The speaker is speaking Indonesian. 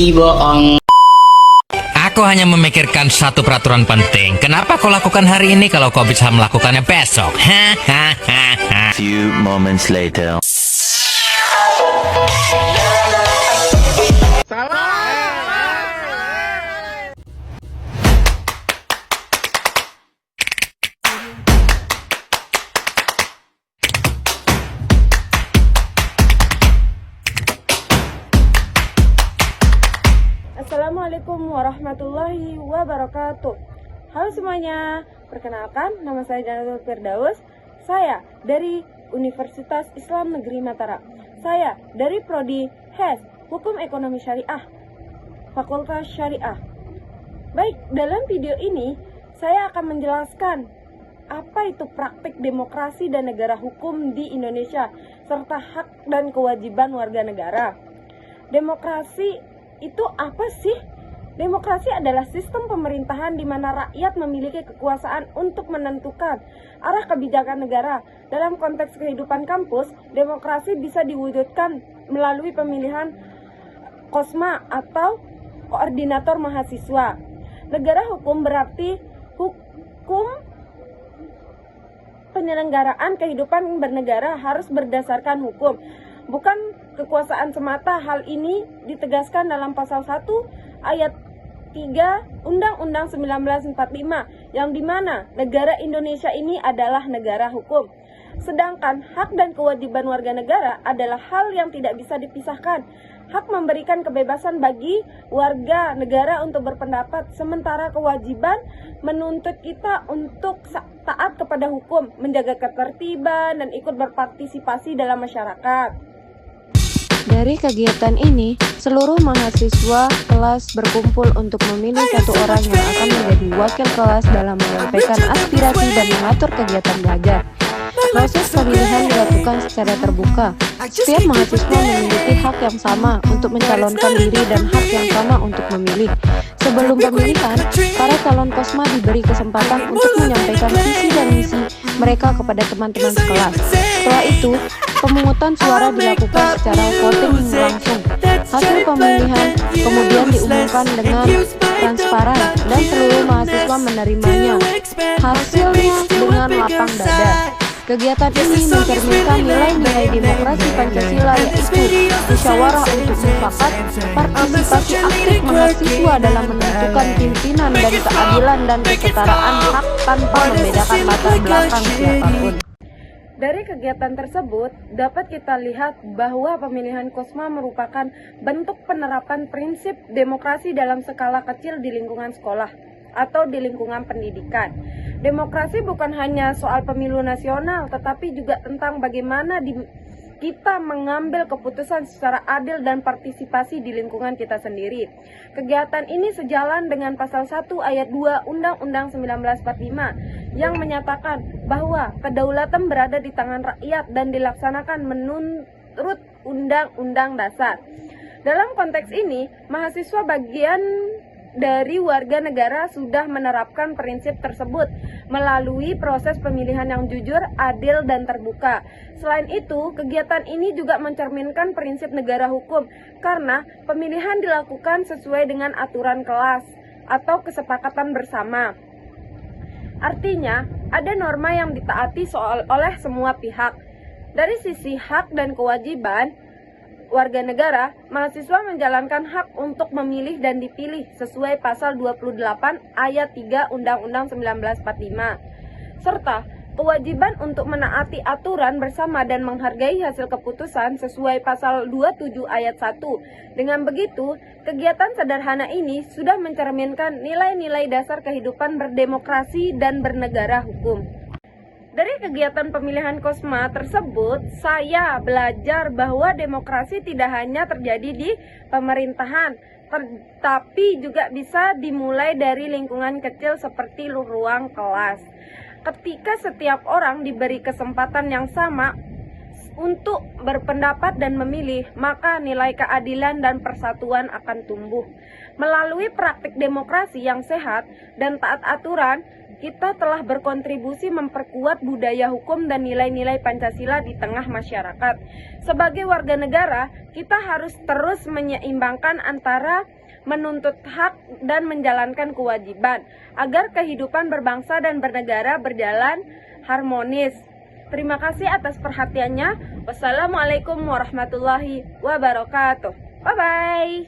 bohong. Aku hanya memikirkan satu peraturan penting. Kenapa kau lakukan hari ini kalau kau bisa melakukannya besok? Few moments later. Assalamualaikum warahmatullahi wabarakatuh. Halo semuanya, perkenalkan nama saya Janatul Firdaus. Saya dari Universitas Islam Negeri Mataram. Saya dari Prodi HES, Hukum Ekonomi Syariah, Fakultas Syariah. Baik, dalam video ini saya akan menjelaskan apa itu praktik demokrasi dan negara hukum di Indonesia, serta hak dan kewajiban warga negara. Demokrasi itu apa sih? Demokrasi adalah sistem pemerintahan di mana rakyat memiliki kekuasaan untuk menentukan arah kebijakan negara. Dalam konteks kehidupan kampus, demokrasi bisa diwujudkan melalui pemilihan KOSMA atau koordinator mahasiswa. Negara hukum berarti hukum penyelenggaraan kehidupan bernegara harus berdasarkan hukum, bukan kekuasaan semata. Hal ini ditegaskan dalam pasal 1 ayat 3 Undang-Undang 1945 yang dimana negara Indonesia ini adalah negara hukum. Sedangkan hak dan kewajiban warga negara adalah hal yang tidak bisa dipisahkan. Hak memberikan kebebasan bagi warga negara untuk berpendapat, sementara kewajiban menuntut kita untuk taat kepada hukum, menjaga ketertiban, dan ikut berpartisipasi dalam masyarakat. Dari kegiatan ini, seluruh mahasiswa kelas berkumpul untuk memilih satu orang yang akan menjadi wakil kelas dalam menyampaikan aspirasi dan mengatur kegiatan belajar. Proses pemilihan dilakukan secara terbuka. Setiap mahasiswa memiliki hak yang sama untuk mencalonkan diri dan hak yang sama untuk memilih. Sebelum pemilihan, para calon KOSMA diberi kesempatan untuk menyampaikan visi dan misi mereka kepada teman-teman sekelas. Setelah itu, pemungutan suara dilakukan secara voting langsung. Hasil pemilihan kemudian diumumkan dengan transparan dan seluruh mahasiswa menerimanya. Hasilnya dengan lapang dada. Kegiatan ini mencerminkan nilai-nilai demokrasi Pancasila, yaitu musyawarah untuk mufakat, partisipasi aktif mahasiswa dalam menentukan pimpinan, dan keadilan dan kesetaraan hak tanpa membedakan latar belakang siapapun. Dari kegiatan tersebut, dapat kita lihat bahwa pemilihan KOSMA merupakan bentuk penerapan prinsip demokrasi dalam skala kecil di lingkungan sekolah atau di lingkungan pendidikan. Demokrasi bukan hanya soal pemilu nasional, tetapi juga tentang bagaimana kita mengambil keputusan secara adil dan partisipasi di lingkungan kita sendiri. Kegiatan ini sejalan dengan pasal 1 ayat 2 Undang-Undang 1945 yang menyatakan bahwa kedaulatan berada di tangan rakyat dan dilaksanakan menurut Undang-Undang Dasar. Dalam konteks ini, mahasiswa bagian dari warga negara sudah menerapkan prinsip tersebut melalui proses pemilihan yang jujur, adil, dan terbuka. Selain itu, kegiatan ini juga mencerminkan prinsip negara hukum karena pemilihan dilakukan sesuai dengan aturan kelas atau kesepakatan bersama. Artinya, ada norma yang ditaati oleh semua pihak. Dari sisi hak dan kewajiban warga negara, mahasiswa menjalankan hak untuk memilih dan dipilih sesuai pasal 28 ayat 3 Undang-Undang 1945, serta kewajiban untuk menaati aturan bersama dan menghargai hasil keputusan sesuai pasal 27 ayat 1. Dengan begitu, kegiatan sederhana ini sudah mencerminkan nilai-nilai dasar kehidupan berdemokrasi dan bernegara hukum. Dari kegiatan pemilihan KOSMA tersebut, saya belajar bahwa demokrasi tidak hanya terjadi di pemerintahan, tetapi juga bisa dimulai dari lingkungan kecil seperti ruang kelas. Ketika setiap orang diberi kesempatan yang sama untuk berpendapat dan memilih, maka nilai keadilan dan persatuan akan tumbuh. Melalui praktik demokrasi yang sehat dan taat aturan, kita telah berkontribusi memperkuat budaya hukum dan nilai-nilai Pancasila di tengah masyarakat. Sebagai warga negara, kita harus terus menyeimbangkan antara menuntut hak dan menjalankan kewajiban, agar kehidupan berbangsa dan bernegara berjalan harmonis. Terima kasih atas perhatiannya. Wassalamualaikum warahmatullahi wabarakatuh. Bye-bye.